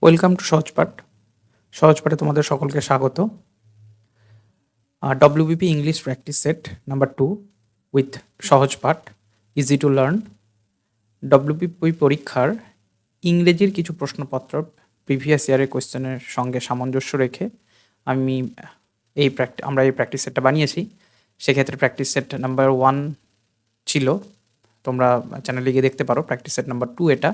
Welcome to সহজপাঠ। সহজপাঠে তোমাদের সকলকে স্বাগত। WBP English practice set number 2 with Sahajpath, easy to learn. WBP পরীক্ষার ইংরেজির কিছু প্রশ্নপত্র প্রিভিয়াস ইয়ারের কোয়েশ্চেনের সঙ্গে সামঞ্জস্য রেখে আমি আমরা এই প্র্যাকটিস সেটটা বানিয়েছি। সেক্ষেত্রে প্র্যাকটিস সেট নাম্বার 1 ছিল, তোমরা চ্যানেলে গিয়ে দেখতে পারো। প্র্যাকটিস সেট নাম্বার 2 এটা।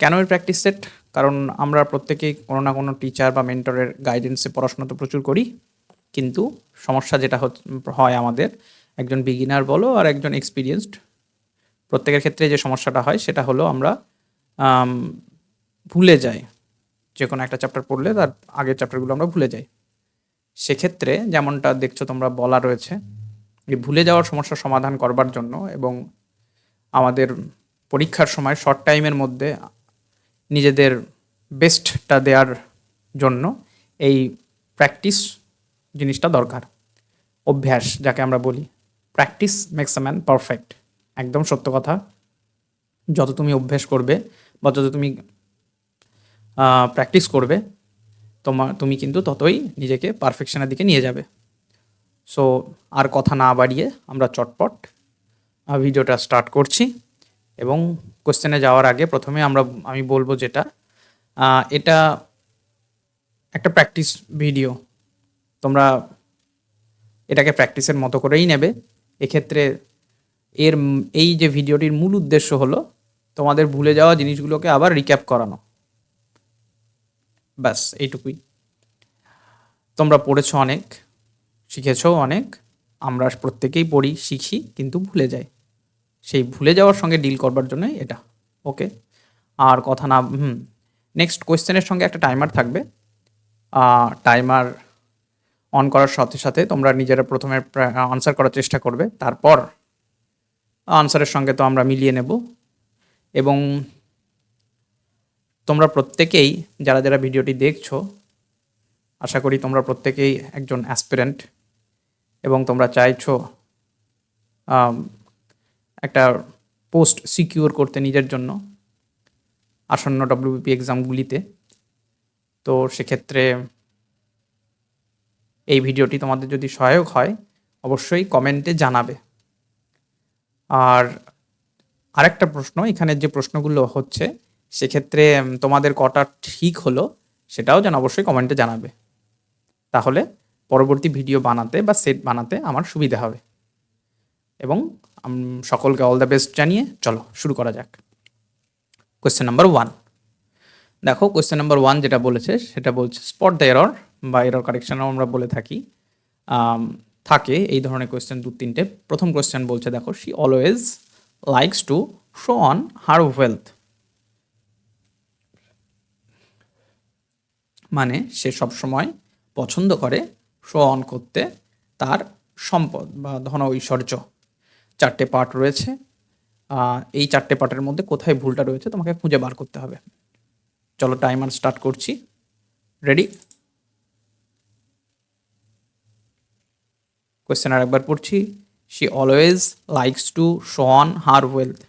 কেন এই প্র্যাকটিস সেট? কারণ আমরা প্রত্যেকেই কোনো না কোনো টিচার বা মেন্টরের গাইডেন্সে পড়াশোনা তো প্রচুর করি, কিন্তু সমস্যা যেটা হয় আমাদের, একজন বিগিনার বলো আর একজন এক্সপিরিয়েন্সড, প্রত্যেকের ক্ষেত্রে যে সমস্যাটা হয় সেটা হলো আমরা ভুলে যাই। যে কোনো একটা চ্যাপ্টার পড়লে তার আগের চ্যাপ্টারগুলো আমরা ভুলে যাই। সেক্ষেত্রে যেমনটা দেখছো তোমরা বলা রয়েছে, এই ভুলে যাওয়ার সমস্যার সমাধান করবার জন্য এবং আমাদের পরীক্ষার সময় শর্ট টাইমের মধ্যে নিজেদের বেস্টটা দেওয়ার জন্য এই প্র্যাকটিস জিনিসটা দরকার। অভ্যাস যাকে আমরা বলি, practice makes a man perfect. একদম সত্য কথা। যত তুমি অভ্যাস করবে বা যত তুমি প্র্যাকটিস করবে, তুমি কিন্তু ততই নিজেকে পারফেকশনের দিকে নিয়ে যাবে। সো আর কথা না বাড়িয়ে আমরা চটপট ভিডিওটা স্টার্ট করছি। এবং কোশ্চেনে যাওয়ার আগে প্রথমে আমি বলবো যেটা, এটা একটা প্র্যাকটিস ভিডিও, তোমরা এটাকে প্র্যাকটিসের মতো করেই নেবে। এক্ষেত্রে এই যে ভিডিওটির মূল উদ্দেশ্য হলো তোমাদের ভুলে যাওয়া জিনিসগুলোকে আবার রিক্যাপ করানো, ব্যাস এইটুকুই। তোমরা পড়েছো অনেক, শিখেছো অনেক, আমরা প্রত্যেকেই পড়ি, শিখি, কিন্তু ভুলে যাই। সেই ভুলে যাওয়ার সঙ্গে ডিল করবার জন্যই এটা। ওকে, আর কথা না, নেক্সট কোয়েশ্চেনের সঙ্গে একটা টাইমার থাকবে। টাইমার অন করার সাথে সাথে তোমরা নিজেরা প্রথমে আনসার করার চেষ্টা করবে, তারপর আনসারের সঙ্গে তো আমরা মিলিয়ে নেব। এবং তোমরা প্রত্যেকেই যারা যারা ভিডিওটি দেখছো, আশা করি তোমরা প্রত্যেকেই একজন অ্যাসপিরেন্ট এবং তোমরা চাইছো একটা পোস্ট সিকিউর করতে নিজের জন্য আসন্ন ডব্লিউবিপি এক্সামগুলিতে। তো সেক্ষেত্রে এই ভিডিওটি তোমাদের যদি সহায়ক হয় অবশ্যই কমেন্টে জানাবে। আর আরেকটা প্রশ্ন, এখানে যে প্রশ্নগুলো হচ্ছে সেক্ষেত্রে তোমাদের কটা ঠিক হলো সেটাও যেন অবশ্যই কমেন্টে জানাবে, তাহলে পরবর্তী ভিডিও বানাতে বা সেট বানাতে আমার সুবিধা হবে। এবং সকলকে অল দ্য বেস্ট জানিয়ে চলো শুরু করা যাক। কোয়েশ্চেন নাম্বার 1 দেখো। কোয়েশ্চেন নাম্বার 1 যেটা বলেছে সেটা বলছে স্পট দ্য এরর বা এরর কারেকশনও আমরা বলে থাকি। থাকে এই ধরনের কোয়েশ্চেন 2-3টে। প্রথম কোয়েশ্চেন বলছে, দেখো, she always likes to show on her wealth, মানে সে সবসময় পছন্দ করে শো অন করতে তার সম্পদ বা ধন ঐশ্বর্য। 4টে পার্ট রয়েছে। এই 4টে পার্টের মধ্যে কোথায় ভুলটা রয়েছে তোমাকে খুঁজে বার করতে হবে। চলো টাইমার স্টার্ট করছি। রেডি? কোয়েশ্চেন আর একবার পড়ছি। She always likes to show on her wealth.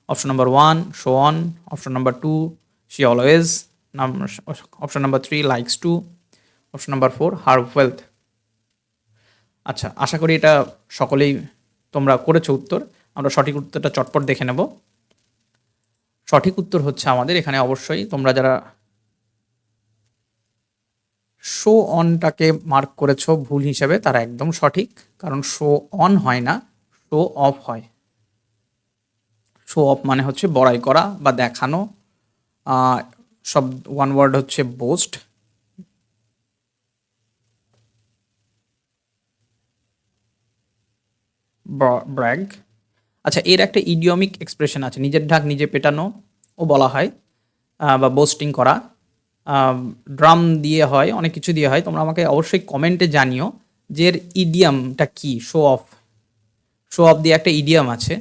Option number 1 show on, option number 2 she always, option number 3 likes to, option number 4 her wealth. আচ্ছা, আশা করি এটা সকলেই তোমরা করেছো উত্তর। আমরা সঠিক উত্তরটা চটপট দেখে নেব। সঠিক উত্তর হচ্ছে আমাদের এখানে অবশ্যই তোমরা যারা শো অনটাকে মার্ক করেছো ভুল হিসেবে তারা একদম সঠিক, কারণ শো অন হয় না, শো অফ হয়। শো অফ মানে হচ্ছে বড়াই করা বা দেখানো। সব ওয়ান ওয়ার্ড হচ্ছে বোস্ট। ব্র্যাগ। আচ্ছা, এর একটা ইডিয়মিক এক্সপ্রেশন আছে, নিজের ঢাক নিজে পেটানো ও বলা হয়, বা বোস্টিং করা। ড্রাম দিয়ে হয়, অনেক কিছু দিয়ে হয়। তোমরা আমাকে অবশ্যই কমেন্টে জানিও যে এর ইডিয়ামটা কি। শো অফ, শো অফ দিয়ে একটা ইডিয়াম আছে।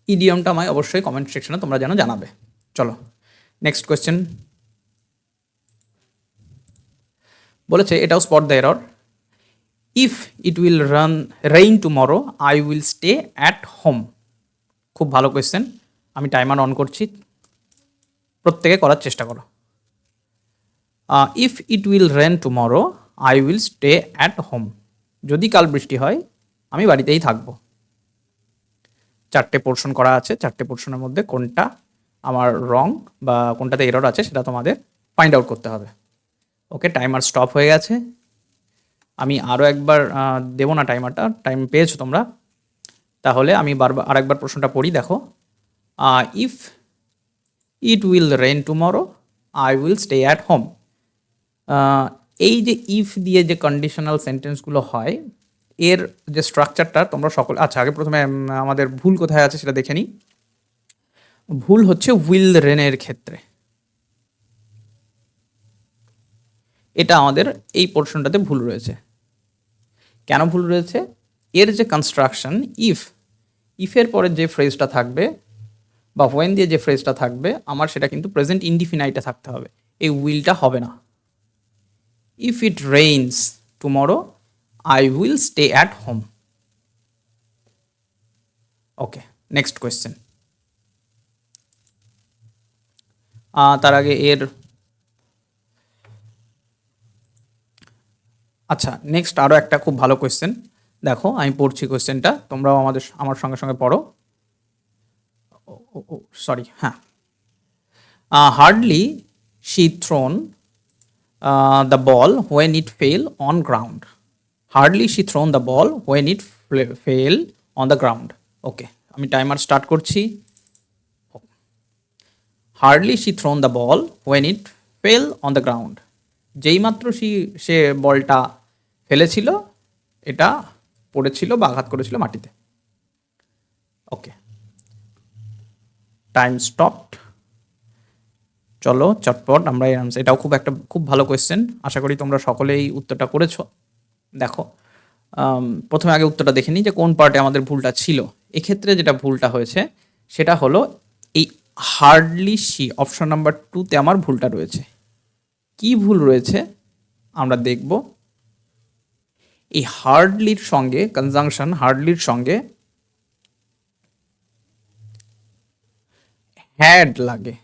ইডিয়ামটা আমায় অবশ্যই কমেন্ট সেকশনে তোমরা যেন জানাবে। চলো নেক্সট কোয়েশ্চেন। বলেছে এটাও spot the error. If it will rain tomorrow I will stay at home. খুব ভালো কোয়েশ্চেন, আমি টাইমার অন করছি, প্রত্যেকে করার চেষ্টা করো। If it will rain tomorrow I will stay at home. যদি কাল বৃষ্টি হয় আমি বাড়িতেই থাকবো। 4টে পোর্শন করা আছে, 4টে পোর্শনের মধ্যে কোনটা আমার রং বা কোনটাতে এরর আছে সেটা তোমাদের ফাইন্ড আউট করতে হবে। ওকে, টাইমার স্টপ হয়ে গেছে। আমি আরও একবার দেবো না টাইমারটা, টাইম পেয়েছো তোমরা, তাহলে আমি আরেকবার প্রশ্নটা পড়ি, দেখো। If it will rain tomorrow I will stay at home. এই যে ইফ দিয়ে যে কন্ডিশনাল সেন্টেন্সগুলো হয়, এর যে স্ট্রাকচারটা তোমরা আচ্ছা আগে প্রথমে আমাদের ভুল কোথায় আছে সেটা দেখে নিই। ভুল হচ্ছে উইল রেনের ক্ষেত্রে, এটা আমাদের এই পোর্শনটাতে ভুল রয়েছে। কেন ভুল রয়েছে? এর যে কনস্ট্রাকশন ইফের পরে যে ফ্রেজটা থাকবে বা ওয়েন দিয়ে যে ফ্রেজটা থাকবে আমার সেটা কিন্তু প্রেজেন্ট ইনডিফিনাইটে থাকতে হবে, এই উইলটা হবে না। If it rains tomorrow I will stay at home. Okay, next question. তার আগে আচ্ছা নেক্সট আরও একটা খুব ভালো কোয়েশ্চেন, দেখো আমি পড়ছি কোয়েশ্চেনটা, তোমরাও আমার সঙ্গে সঙ্গে পড়ো। সরি, হ্যাঁ। Hardly she thrown the ball when it fell on ground. Hardly she thrown the ball when it fell on the ground. Okay, আমি টাইমার স্টার্ট করছি। Hardly she thrown the ball when it fell on the ground. যেইমাত্র সে বলটা ফেলেছিল এটা পড়েছিল বা আঘাত করেছিল মাটিতে। Okay, time stopped. চলো চটপট আমরা এই আনসার, এটাও খুব ভালো কোয়েশ্চেন, আশা করি তোমরা সকলেই উত্তরটা করেছো। দেখো প্রথমে আগে উত্তরটা দেখে নিই যে কোন পার্টে আমাদের ভুলটা ছিল। এক্ষেত্রে যেটা ভুলটা হয়েছে সেটা হলো এই হার্ডলি শি, অপশন নাম্বার 2তে আমার ভুলটা রয়েছে। কি ভুল রয়েছে আমরা দেখব। এই হার্ডলির সঙ্গে কনজাংশন, হার্ডলির সঙ্গে হ্যাড লাগে।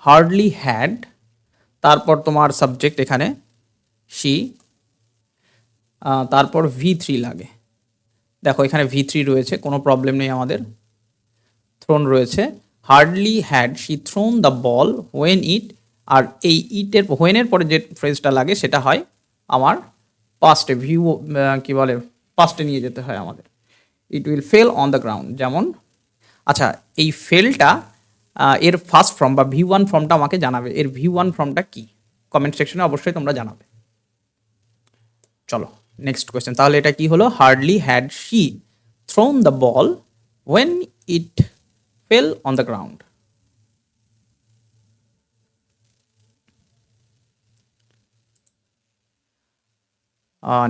হার্ডলি হ্যাড, তারপর তোমার সাবজেক্ট এখানে শি, তারপর V3 লাগে। দেখো এখানে V3 রয়েছে, কোনো প্রবলেম নেই আমাদের। থ্রোন রয়েছে, hardly had she thrown the ball when it, আর এই ইটের হোয়েনের পরে যে ফ্রেজটা লাগে সেটা হয় আমার পাস্টে, কি বলে, পাস্টে নিয়ে যেতে হয় আমাদের। It will fail on the ground, যেমন। আচ্ছা, এই ফেলটা এর ফার্স্ট ফর্ম বা V1 ফর্মটা আমাকে জানাবে। এর V1 ফর্মটা কি কমেন্ট সেকশনে অবশ্যই তোমরা জানাবে। চলো নেক্সট কোয়েশ্চেন, তাহলে এটা কি হলো? Hardly had she thrown the ball when it fell on the ground.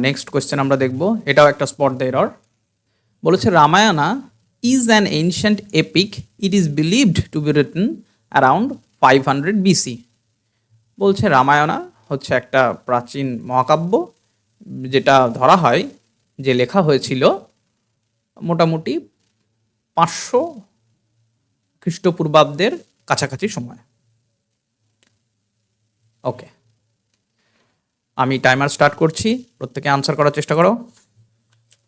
Next question আমরা দেখব, এটাও একটা স্পট দ্য এরর। বলেছে Ramayana is an ancient epic, it is believed to be written around 500 BC। বলছে রামায়ণা হচ্ছে একটা প্রাচীন মহাকাব্য, যেটা ধরা হয় যে লেখা হয়েছিল মোটামুটি 500 খ্রিস্টপূর্বাব্দের কাছাকাছি সময়। ওকে, আমি টাইমার স্টার্ট করছি, প্রত্যেকে আনসার করার চেষ্টা করো।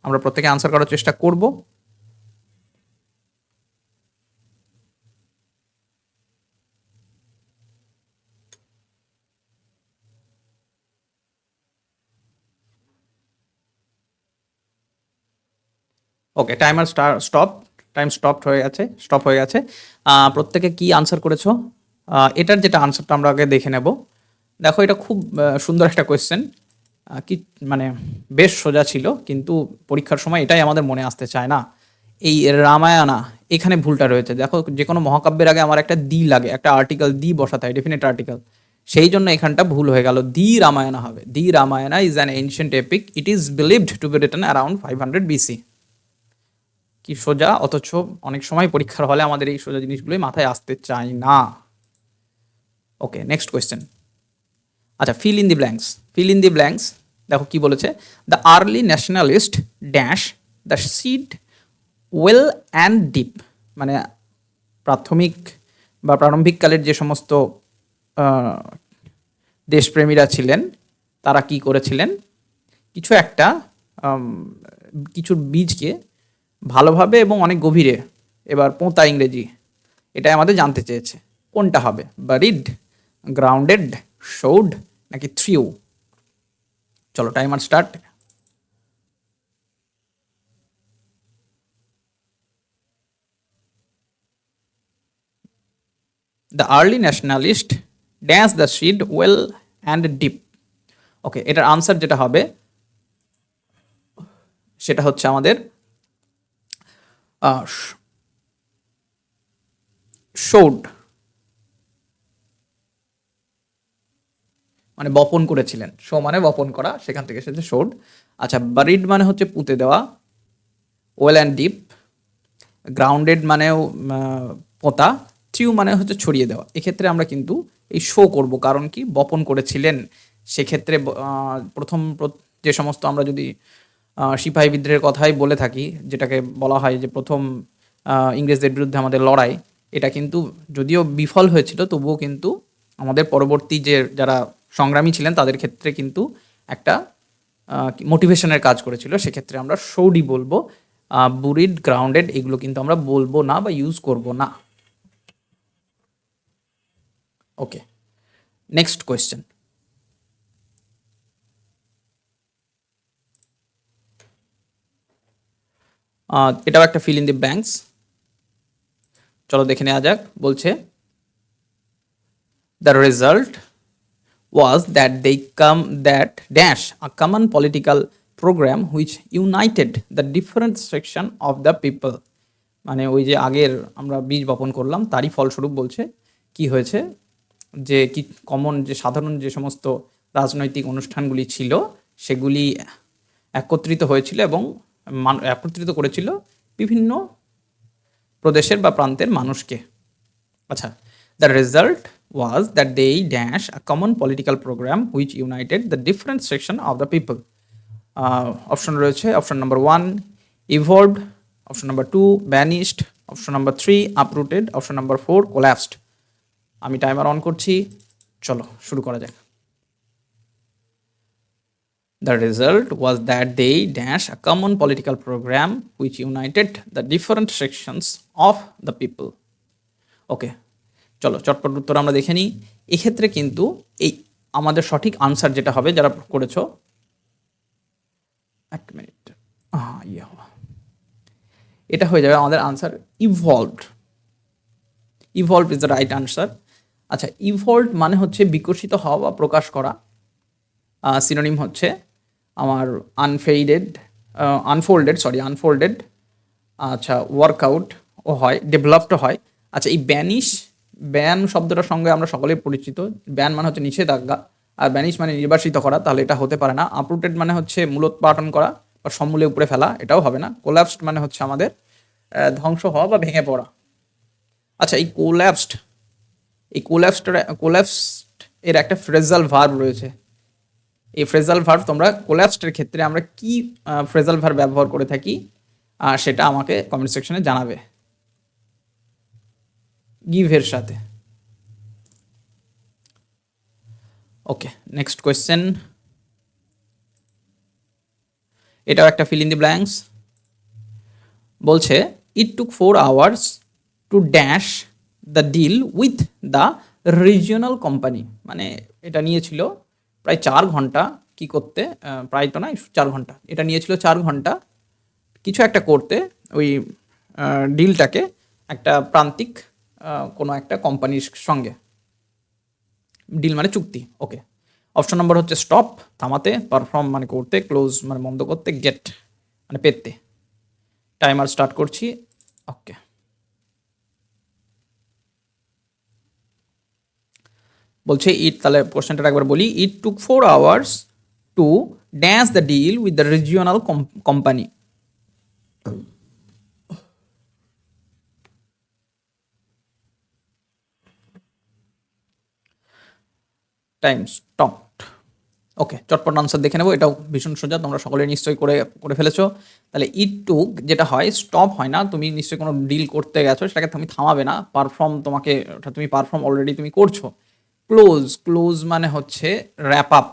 আমরা প্রত্যেকে আনসার করার চেষ্টা করব। ওকে, টাইমার স্টপ হয়ে গেছে। প্রত্যেকে কি আনসার করেছো? এটার যেটা আনসারটা আমরা আগে দেখে নেব। দেখো এটা খুব সুন্দর একটা কোয়েশ্চেন, কি মানে বেশ সোজা ছিল, কিন্তু পরীক্ষার সময় এটাই আমাদের মনে আসতে চায় না। এই রামায়ণা, এখানে ভুলটা রয়েছে। দেখো যে কোনো মহাকাব্যের আগে আমার একটা দি লাগে, একটা আর্টিকেল দি বসাতে হয়, ডেফিনেট আর্টিকেল। সেই জন্য এখানটা ভুল হয়ে গেল, দি রামায়ণা হবে। The Ramayana is an ancient epic, it is believed to be written around 500 BC। কি সোজা, অথচ অনেক সময় পরীক্ষার হলে আমাদের এই সোজা জিনিসগুলোই মাথায় আসতে চায় না। ওকে, নেক্সট কোয়েশ্চেন। আচ্ছা, ফিল ইন দি ব্ল্যাঙ্কস। দেখো কি বলেছে, the early nationalist dash the seed well and deep, মানে প্রাথমিক বা প্রারম্ভিককালের যে সমস্ত আহ, দেশপ্রেমীরা ছিলেন তারা কি করেছিলেন, কিছু একটা আম, কিছুর বীজকে ভালোভাবে এবং অনেক গভীরে, এবার পোঁতা ইংরেজি, এটাই আমাদের জানতে চেয়েছে কোনটা হবে, বারিড, গ্রাউন্ডেড, শোড নাকি থ্রিউ। চলো timer start. The early nationalist dance the seed well and deep. Okay, এটার আনসার যেটা হবে সেটা হচ্ছে আমাদের শোড, মানে বপন করেছিলেন। শো মানে বপন করা, সেখান থেকে এসেছে শোড। আচ্ছা, বারিড মানে হচ্ছে পুঁতে দেওয়া, ওয়েল অ্যান্ড ডিপ, গ্রাউন্ডেড মানেও পোঁতা, থ্রিউ মানে হচ্ছে ছড়িয়ে দেওয়া। এক্ষেত্রে আমরা কিন্তু এই শো করব, কারণ কি বপন করেছিলেন। সেক্ষেত্রে যে সমস্ত আমরা যদি সিপাহী বিদ্রোহের কথাই বলে থাকি, যেটাকে বলা হয় যে প্রথম ইংরেজদের বিরুদ্ধে আমাদের লড়াই, এটা কিন্তু যদিও বিফল হয়েছিল তবুও কিন্তু আমাদের পরবর্তী যে যারা সংগ্রামী ছিলেন তাদের ক্ষেত্রে কিন্তু একটা মোটিভেশনের কাজ করেছিল। সেক্ষেত্রে আমরা শৌডি বলবো, বুরিড, গ্রাউন্ডেড এগুলো কিন্তু আমরা বলবো না বা ইউজ করব না। ওকে, নেক্সট কোয়েশ্চেন। এটাও একটা ফিল ইন দি ব্ল্যাঙ্কস, চলো দেখে নেওয়া যাক। বলছে the result was that they come that dash a common political program which united the different section of the people, মানে ওই যে আগের আমরা বীজ বপন করলাম তারই ফলস্বরূপ বলছে কি হয়েছে, যে কি কমন যে সাধারণ যে সমস্ত রাজনৈতিক অনুষ্ঠানগুলি ছিল সেগুলি একত্রিত হয়েছিল এবং একত্রিত করেছিল বিভিন্ন প্রদেশের বা প্রান্তের মানুষকে। আচ্ছা, the result was that they dash a common political programme which united the different section of the people. Option রয়েছে, option number 1 evolved, option number 2 vanished, option number 3 uprooted, option number 4 collapsed. আমি timer on করছি, চলো শুরু করা যাক। The result was that they dash a common political program which united the different sections of the people. ওকে, চলো চটপট উত্তর আমরা দেখে নিই। এক্ষেত্রে কিন্তু এই আমাদের সঠিক আনসার যেটা হবে যারা করেছো, এক মিনিট, এটা হয়ে যাবে আমাদের answer evolved. Evolve is the right answer. আচ্ছা, ইভলভ মানে হচ্ছে বিকশিত হওয়া বা প্রকাশ করা। সিনোনিম হচ্ছে আমার আনফোল্ডেড। আচ্ছা, ওয়ার্কআউট ও হয়, ডেভেলপড হয়। আচ্ছা, এই ব্যান শব্দটার সঙ্গে আমরা সকলেই পরিচিত। ব্যান মানে হচ্ছে নিষেধাজ্ঞা, আর ব্যানিশ মানে নির্বাসিত করা, তাহলে এটা হতে পারে না। আপরুটেড মানে হচ্ছে মূলোৎপাটন করা বা সমূলে উপরে ফেলা, এটাও হবে না। কোল্যাপসড মানে হচ্ছে আমাদের ধ্বংস হওয়া বা ভেঙে পড়া। আচ্ছা, কোল্যাপসড এর একটা ফ্রেজাল ভার্ব রয়েছে। এই ফ্রেজাল ভার্ব তোমরা কোল্যাপসডের ক্ষেত্রে আমরা কি ফ্রেজাল ভার্ব ব্যবহার করে থাকি সেটা আমাকে কমেন্ট সেকশনে জানাবে গিভের সাথে। Okay, next question. এটাও একটা ফিল ইন দি ব্ল্যাঙ্কস। বলছে it took 4 hours to dash the deal with the regional company, মানে এটা নিয়েছিল প্রায় 4 ঘন্টা কি করতে, প্রায় তো নয় 4 ঘন্টা, এটা নিয়েছিল 4 ঘন্টা কিছু একটা করতে, ওই ডিলটাকে একটা প্রান্তিক কোনো একটা কোম্পানির সঙ্গে। ডিল মানে চুক্তি। ওকে, অপশন নম্বর হচ্ছে স্টপ থামাতে, পারফর্ম মানে করতে, ক্লোজ মানে বন্ধ করতে, গেট মানে পেতে। টাইমার স্টার্ট করছি। ওকে, বলছে ইট, তাহলে কোশ্চেনটা একবার বলি। It took 4 hours to dance the deal with the regional company. Time stop. Okay, চটপট আনসার দেখে নেবো। এটাও ভীষণ সোজা, তোমরা সকলে নিশ্চয়ই করে করে ফেলেছো। তাহলে ইট টুক যেটা হয়, স্টপ হয় না, তুমি নিশ্চয়ই কোনো ডিল করতে গেছো, সেটাকে তুমি থামাবে না, পারফর্ম তোমাকে, ওটা তুমি পারফর্ম অলরেডি তুমি করছো। ক্লোজ, ক্লোজ মানে হচ্ছে র্যাপ আপ,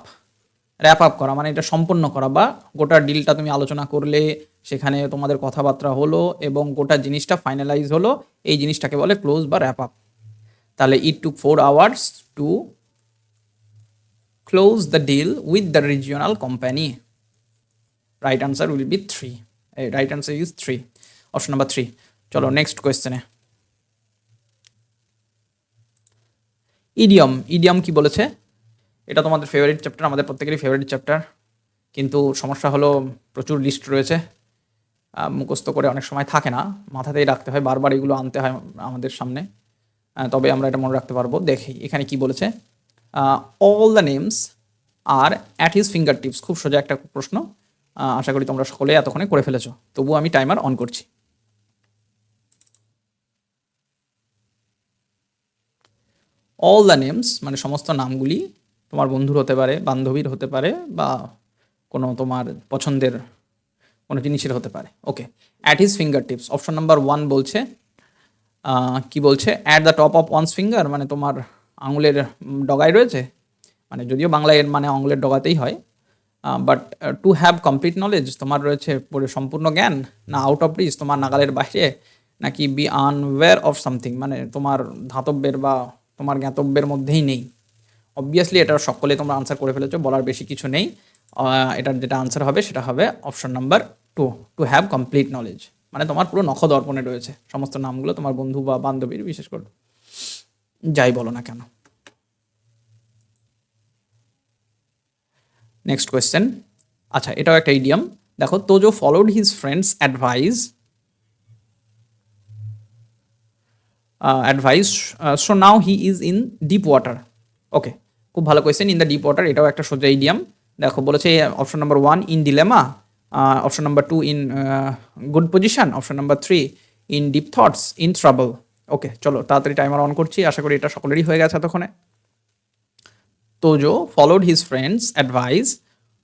র্যাপ আপ করা মানে এটা সম্পন্ন করা, বা গোটা ডিলটা তুমি আলোচনা করলে, সেখানে তোমাদের কথাবার্তা হলো এবং গোটা জিনিসটা ফাইনালাইজ হলো, এই জিনিসটাকে বলে ক্লোজ বা র্যাপ আপ। তাহলে it took 4 hours to close the deal with the regional company. Right answer will be 3. Right answer is 3. Option number 3. চলো নেক্সট কোয়েশ্চেনে। ইডিয়ম, ইডিয়ম কি বলেছে? এটা তোমাদের ফেভারিট চ্যাপ্টার, আমাদের প্রত্যেকেরই ফেভারিট চ্যাপ্টার, কিন্তু সমস্যা হলো প্রচুর লিস্ট রয়েছে, মুখস্থ করে অনেক সময় থাকে না, মাথাতেই রাখতে হয়, বারবার এগুলো আনতে হয় আমাদের সামনে, তবে আমরা এটা মনে রাখতে পারবো। দেখি এখানে কি বলেছে। All the names are at his finger tips, খুব সোজা একটা প্রশ্ন, আশা করি তোমরা সকলে এতক্ষণে করে ফেলেছো, তবুও আমি টাইমার অন করছি। অল দ্য নেমস মানে সমস্ত নামগুলি, তোমার বন্ধুর হতে পারে, বান্ধবীর হতে পারে, বা কোনো তোমার পছন্দের কোনো জিনিসের হতে পারে। Okay, at his finger tips, option number 1 বলছে, কি বলছে, at the top of one's finger মানে তোমার আঙুলের ডগায় রয়েছে, মানে যদিও বাংলায় এর মানে আঙুলের ডগাতেই হয়, but to have complete knowledge তোমার রয়েছে পরে সম্পূর্ণ জ্ঞান, না আউট অফ রিচ তোমার নাগালের বাইরে, নাকি বি আনওয়্যার অফ সামথিং মানে তোমার ধাতব্যের বা তোমার জ্ঞাতব্যের মধ্যেই নেই। অবভিয়াসলি এটা সকলে তোমরা আনসার করে ফেলেছো, বলার বেশি কিছু নেই। এটার যেটা আনসার হবে সেটা হবে option number 2, to have complete knowledge, মানে তোমার পুরো নখদর্পণে রয়েছে সমস্ত নামগুলো, তোমার বন্ধু বা বান্ধবীর বিশেষ করে, যাই বলো না কেন। Next question. আচ্ছা, এটাও একটা ইডিয়াম, দেখো, Tojo followed his friend's advice so now he is in deep water. Okay, খুব ভালো question, in the deep water, এটাও একটা সোজা ইডিয়াম। দেখো বলেছে option number 1 in dilemma, option number 2 in good position, option number 3 in deep thoughts, in trouble. Okay, চলো তাড়াতাড়ি timer on করছি, আশা করি এটা সকলেরই হয়ে গেছে এতক্ষণে। Tojo followed his friend's advice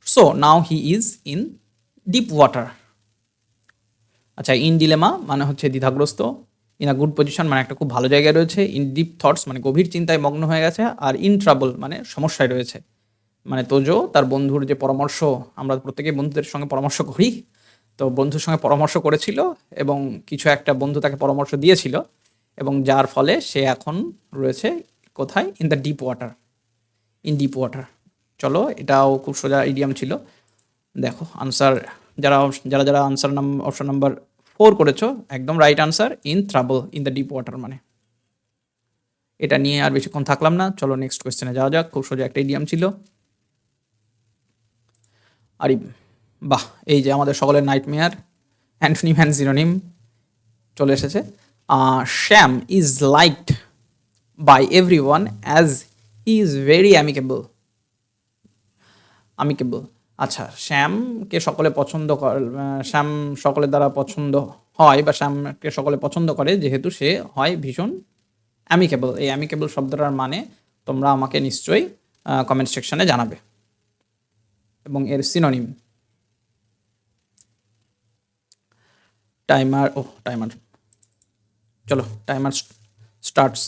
so now he is in deep water. আচ্ছা, ইন ডিলেমা মানে হচ্ছে দ্বিধাগ্রস্ত, ইন আ গুড পজিশন মানে একটা খুব ভালো জায়গায় রয়েছে, ইন ডিপ থটস মানে গভীর চিন্তায় মগ্ন হয়ে গেছে, আর ইন ট্রাবল মানে সমস্যায় রয়েছে। মানে তোজো তার বন্ধুর যে পরামর্শ, আমরা প্রত্যেকেই বন্ধুদের সঙ্গে পরামর্শ করি, তো বন্ধুর সঙ্গে পরামর্শ করেছিল এবং কিছু একটা বন্ধু তাকে পরামর্শ দিয়েছিল, এবং যার ফলে সে এখন রয়েছে কোথায়, in the deep water, in deep water. চলো, এটাও খুব সোজা ইডিয়াম ছিল। দেখো আনসার, যারা যারা যারা আনসার অপশন নাম্বার 4 করেছো, একদম right answer, in trouble, in the deep water মানে। এটা নিয়ে আর বেশিক্ষণ থাকলাম না, চলো নেক্সট কোয়েশ্চেনে যাওয়া যাক। খুব সোজা একটা ইডিয়াম ছিল। আর বাহ, এই যে আমাদের সকলের নাইটমেয়ার, অ্যান্টোনিম অ্যান্ড সিনোনিম চলে এসেছে। Shyam is liked by everyone as he is very amicable. Amicable, আচ্ছা, শ্যামকে সকলে পছন্দ করে, শ্যাম সকলের দ্বারা পছন্দ হয়, বা শ্যামকে সকলে পছন্দ করে যেহেতু সে হয় ভীষণ অ্যামিকেবল। এই অ্যামিকেবল শব্দটার মানে তোমরা আমাকে নিশ্চয়ই কমেন্ট সেকশনে জানাবে, এবং এর সিনোনিম। টাইমার, চলো টাইমার স্টার্টস।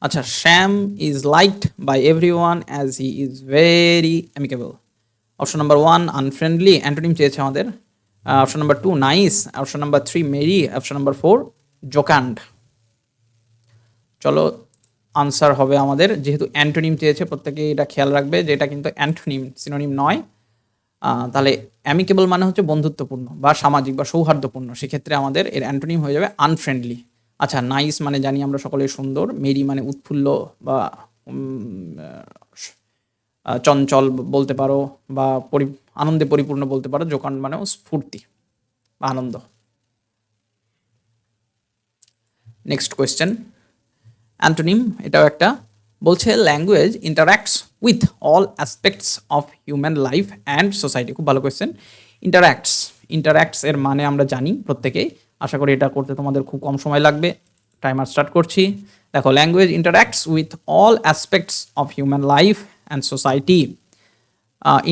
আচ্ছা, Shyam is liked by everyone as he is very amicable. Option number 1 unfriendly, antonym চেয়েছে আমাদের। Option number 2 nice, option number 3 merry, option number 4 jocund. চলো আনসার হবে আমাদের, যেহেতু অ্যান্টোনিম চেয়েছে প্রত্যেকে এটা খেয়াল রাখবে যে এটা কিন্তু অ্যান্টোনিম, সিনোনিম নয়। তাহলে অ্যামিকেবল মানে হচ্ছে বন্ধুত্বপূর্ণ বা সামাজিক বা সৌহার্দ্যপূর্ণ, সেক্ষেত্রে আমাদের এর অ্যান্টোনিম হয়ে যাবে আনফ্রেন্ডলি। আচ্ছা, নাইস মানে জানি আমরা সকলে সুন্দর, মেরি মানে উৎফুল্ল বা চঞ্চল বলতে পারো, বা আনন্দে পরিপূর্ণ বলতে পারো, জোকান মানেও স্ফূর্তি বা আনন্দ। নেক্সট কোয়েশ্চেন, অ্যান্টোনিম, এটাও একটা, বলছে language interacts with all aspects of human life and society. খুব ভালো কোয়েশ্চেন। ইন্টারাক্টস এর মানে আমরা জানি প্রত্যেকেই, আশা করি এটা করতে তোমাদের খুব কম সময় লাগবে। টাইমার স্টার্ট করছি। দেখো, language interacts with all aspects of human life and society.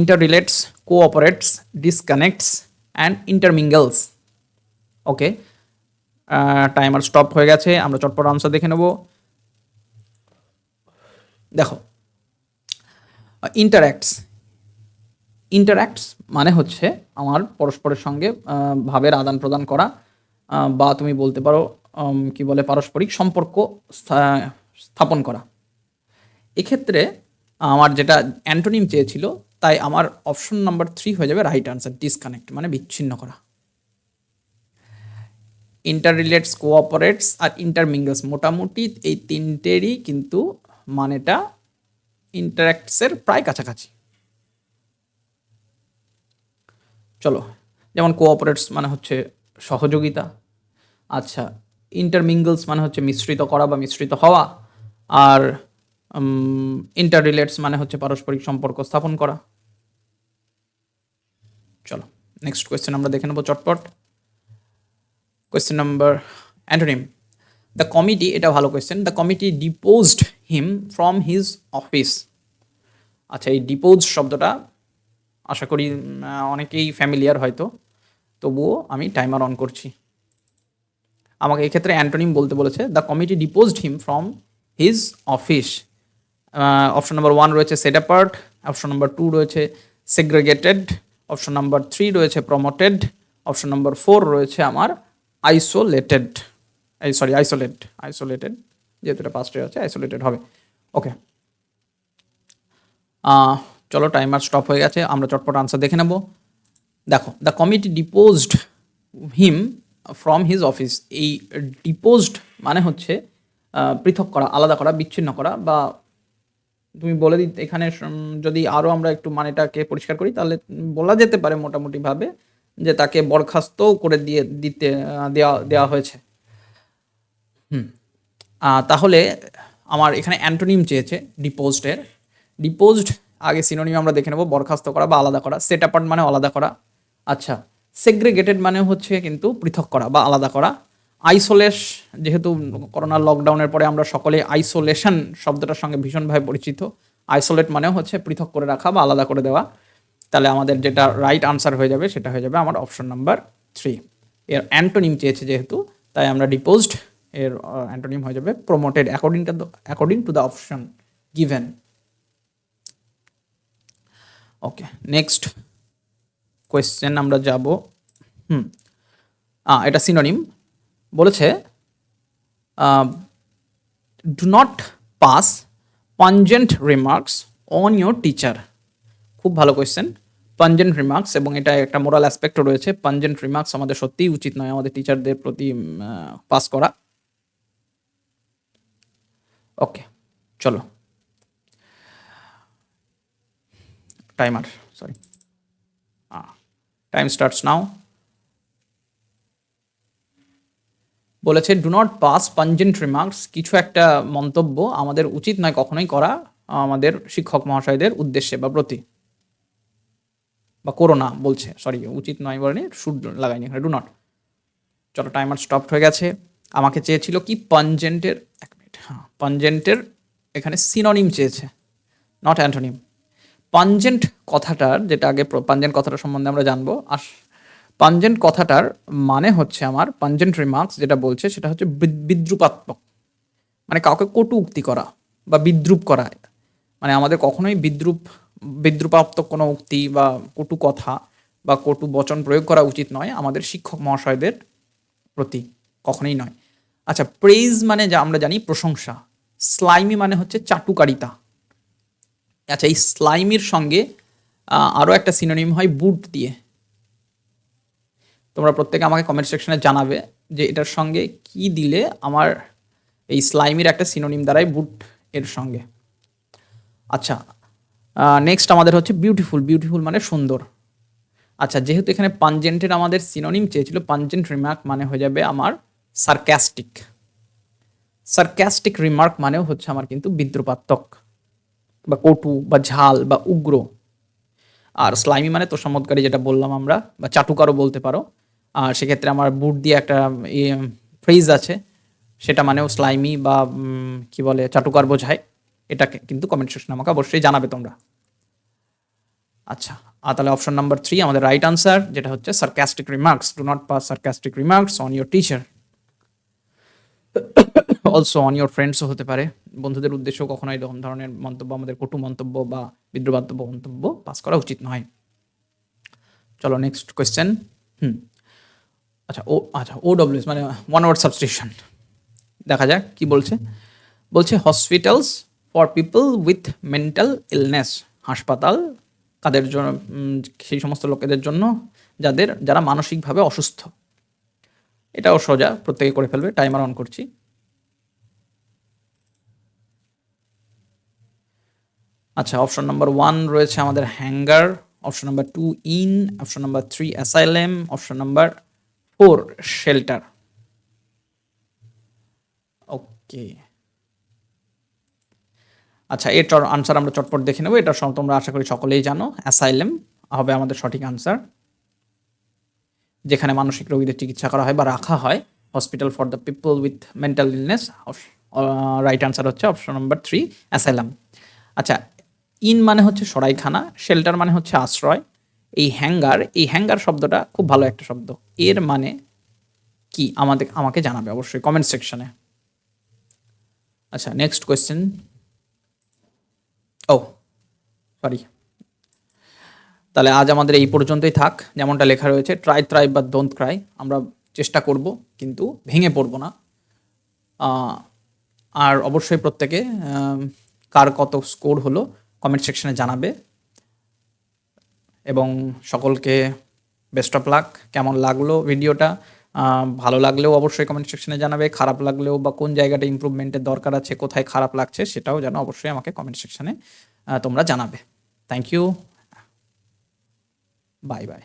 Interrelates, cooperates, disconnects and intermingles. Okay, timer stop হয়ে গেছে, আমরা চটপট আনসার দেখে নেব। দেখো, ইন্টারঅ্যাক্টস, ইন্টারঅ্যাক্টস মানে হচ্ছে আমার পরস্পরের সঙ্গে ভাবের আদান প্রদান করা, বা তুমি বলতে পারো কি বলে পারস্পরিক সম্পর্ক স্থাপন করা। এক্ষেত্রে আমার যেটা অ্যান্টোনিম চেয়েছিল, তাই আমার অপশন নাম্বার 3 হয়ে যাবে রাইট আনসার, ডিসকানেক্ট মানে বিচ্ছিন্ন করা। ইন্টাররিলেটস, কোঅপারেটস আর ইন্টারমিঙ্গলস, মোটামুটি এই তিনটেরই কিন্তু মানেটা ইন্টারঅ্যাক্টসের প্রায় কাছাকাছি। চলো, যেমন কোঅপারেটস মানে হচ্ছে সহযোগিতা, আচ্ছা ইন্টারমিঙ্গলস মানে হচ্ছে মিশ্রিত করা বা মিশ্রিত হওয়া, আর ইন্টাররিলেটস মানে হচ্ছে পারস্পরিক সম্পর্ক স্থাপন করা। চলো নেক্সট কোয়েশ্চেন আমরা দেখে নেবো চটপট। Question number antonym, the committee, এটা ভালো question, the committee ডিপোজড him from his office. আচ্ছা, এই ডিপোজ শব্দটা আশা করি অনেকেই ফ্যামিলিয়ার হয়তো, তবুও আমি টাইমার অন করছি। আমাকে এক্ষেত্রে অ্যান্টোনিম বলতে বলেছে, the committee ডিপোজড him from his office. Option number 1 রয়েছে সেট অ্যাপার্ট, অপশন নাম্বার 2 রয়েছে সেগ্রেগেটেড, অপশন নাম্বার 3 রয়েছে প্রমোটেড, অপশন নাম্বার 4 রয়েছে আমার আইসোলেটেড, আইসোলেটেড, যেহেতু এটা পাস্টে আছে আইসোলেটেড হবে। ওকে, চলো টাইমার স্টপ হয়ে গেছে, আমরা চটপট আনসার দেখে নেব। দেখো, the committee ডিপোজড him from his office, এই ডিপোজড মানে হচ্ছে পৃথক করা, আলাদা করা, বিচ্ছিন্ন করা, বা তুমি বলে দিতে এখানে যদি আরও আমরা একটু মানেটাকে পরিষ্কার করি তাহলে বলা যেতে পারে মোটামুটিভাবে যে তাকে বরখাস্তও করে দেওয়া হয়েছে। তাহলে আমার এখানে অ্যান্টোনিম চেয়েছে ডিপোজডের। ডিপোজড আগে সিনোনিম আমরা দেখে নেব, বরখাস্ত করা বা আলাদা করা। সেট অ্যাপার্ট মানে আলাদা করা। আচ্ছা, সেগ্রিগেটেড মানে হচ্ছে কিন্তু পৃথক করা বা আলাদা করা। আইসোলেশ, যেহেতু করোনার লকডাউনের পরে আমরা সকলে আইসোলেশন শব্দটার সঙ্গে ভীষণভাবে পরিচিত, আইসোলেট মানেও হচ্ছে পৃথক করে রাখা বা আলাদা করে দেওয়া। তাহলে আমাদের যেটা রাইট আনসার হয়ে যাবে সেটা হয়ে যাবে আমার অপশন নাম্বার 3। এর অ্যান্টোনিম চেয়েছে যেহেতু, তাই আমরা ডিপোজড এর অ্যান্টোনিম হয়ে যাবে promoted according to the option given. Okay, next question আমরা যাব। এটা সিনোনিম বলেছে, do not pass pungent remarks on your teacher. খুব ভালো কোয়েশ্চেন, পাঞ্জেন্ট রিমার্কস, এবং এটা একটা মোরাল অ্যাসপেক্টও রয়েছে। পাঞ্জেন্ট রিমার্কস আমাদের সত্যিই উচিত নয় আমাদের টিচারদের প্রতি পাস করা। ওকে, চলো timer, sorry, time starts now. বলেছে do not pass pungent remarks, কিছু একটা মন্তব্য আমাদের উচিত নয় কখনোই করা আমাদের শিক্ষক মহাশয়দের উদ্দেশ্যে বা প্রতি, বা করোনা বলছে, সরি উচিত নয় বলেনি, শুড লাগাইনি এখানে, ডু নট। চলো টাইমার স্টপ হয়ে গেছে। আমাকে চেয়েছিল কি পাঞ্জেন্টের, এক মিনিট, পাঞ্জেন্টের এখানে সিনোনিম চেয়েছে, নট অ্যান্টোনিম। পাঞ্জেন্ট কথাটার, যেটা আগে পাঞ্জেন্ট কথাটা সম্বন্ধে আমরা জানবো, আর পাঞ্জেন্ট কথাটার মানে হচ্ছে আমার পাঞ্জেন্ট রিমার্কস যেটা বলছে সেটা হচ্ছে বিদ্রুপাত্মক, মানে কাউকে কটু উক্তি করা বা বিদ্রুপ করা। মানে আমাদের কখনোই বিদ্রুপাত্মক কোনো উক্তি বা কটু কথা বা কটু বচন প্রয়োগ করা উচিত নয় আমাদের শিক্ষক মহাশয়দের প্রতি, কখনোই নয়। আচ্ছা, প্রেইজ মানে যা আমরা জানি প্রশংসা, স্লাইমি মানে হচ্ছে চাটুকারিতা। আচ্ছা, এই স্লাইমির সঙ্গে আরও একটা সিনোনিম হয় বুট দিয়ে। তোমরা প্রত্যেকে আমাকে কমেন্ট সেকশনে জানাবে যে এটার সঙ্গে কি দিলে আমার এই স্লাইমির একটা সিনোনিম দাঁড়ায় বুট এর সঙ্গে। আচ্ছা, নেক্সট আমাদের হচ্ছে বিউটিফুল, বিউটিফুল মানে সুন্দর। আচ্ছা, যেহেতু এখানে পাঞ্জেন্টের আমাদের সিনোনিম চেয়েছিল, পাঞ্জেন্ট রিমার্ক মানে হয়ে যাবে আমার সার্কাস্টিক। সার্কাস্টিক রিমার্ক মানেও হচ্ছে আমার কিন্তু বিদ্রুপাত্মক বা কটু বা ঝাল বা উগ্র। আর স্লাইমি মানে তোষামোদকারী, যেটা বললাম আমরা, বা চাটুকারও বলতে পারো। আর সেক্ষেত্রে আমার বুট দিয়ে একটা ফ্রেজ আছে, সেটা মানেও স্লাইমি বা কি বলে চাটুকার বোঝায়। এটাকে কিন্তু কমেন্ট সেকশনে আমাকে অবশ্যই জানাবে তোমরা। আচ্ছা, তাহলে অপশন নাম্বার 3 আমাদের রাইট আনসার, যেটা হচ্ছে sarcastic remarks. Do not pass sarcastic remarks on your teacher, also on your ফ্রেন্ডসও হতে পারে। বন্ধুদের উদ্দেশ্যেও কখনোই এরকম ধরনের মন্তব্য, আমাদের কটু মন্তব্য বা বিদ্রুপাত্মক মন্তব্য পাস করা উচিত নয়। চলো নেক্সট কোয়েশ্চেন। আচ্ছা ওডব্লিউএস মানে ওয়ান ওয়ার্ড সাবস্টিটিউশন, দেখা যাক কি বলছে। বলছে hospitals for people with mental illness, হাসপাতাল কাদের জন্য, সেই সমস্ত লোকেদের জন্য যারা মানসিকভাবে অসুস্থ। এটাও সোজা, প্রত্যেকে করে ফেলবে। টাইমার অন করছি। আচ্ছা, অপশন নাম্বার 1 রয়েছে আমাদের hangar, option number 2 in, option number 3 asylum, option number 4 shelter. Okay, আচ্ছা এর আনসার আমরা চটপট দেখে নেব। এটা তোমরা আশা করি সকলেই জানো, অ্যাসাইলেম হবে আমাদের সঠিক আনসার, যেখানে মানসিক রোগীদের চিকিৎসা করা হয় বা রাখা হয়। Hospital for the people with mental illness, right answer হচ্ছে অপশন নাম্বার 3 অ্যাসাইলাম। আচ্ছা, ইন মানে হচ্ছে সরাইখানা, শেল্টার মানে হচ্ছে আশ্রয়। এই হ্যাঙ্গার শব্দটা খুব ভালো একটা শব্দ, এর মানে কি আমাকে জানাবে অবশ্যই কমেন্ট সেকশনে। আচ্ছা নেক্সট কোয়েশ্চেন। ও সরি, তাহলে আজ আমাদের এই পর্যন্তই থাক। যেমনটা লেখা রয়েছে, ট্রাই থ্রাইভ বা ডোন্ট ক্রাই, আমরা চেষ্টা করব কিন্তু ভেঙে পড়ব না। আর অবশ্যই প্রত্যেকে কার কত স্কোর হলো কমেন্ট সেকশনে জানাবে, এবং সকলকে বেস্ট অফ লাক। কেমন লাগলো ভিডিওটা, ভালো লাগলেও অবশ্যই কমেন্ট সেকশনে জানাবে, খারাপ লাগলেও বা কোন জায়গাটা ইমপ্রুভমেন্টের দরকার আছে, কোথায় খারাপ লাগছে সেটাও যেন অবশ্যই আমাকে কমেন্ট সেকশনে তোমরা জানাবে। Thank you, bye by.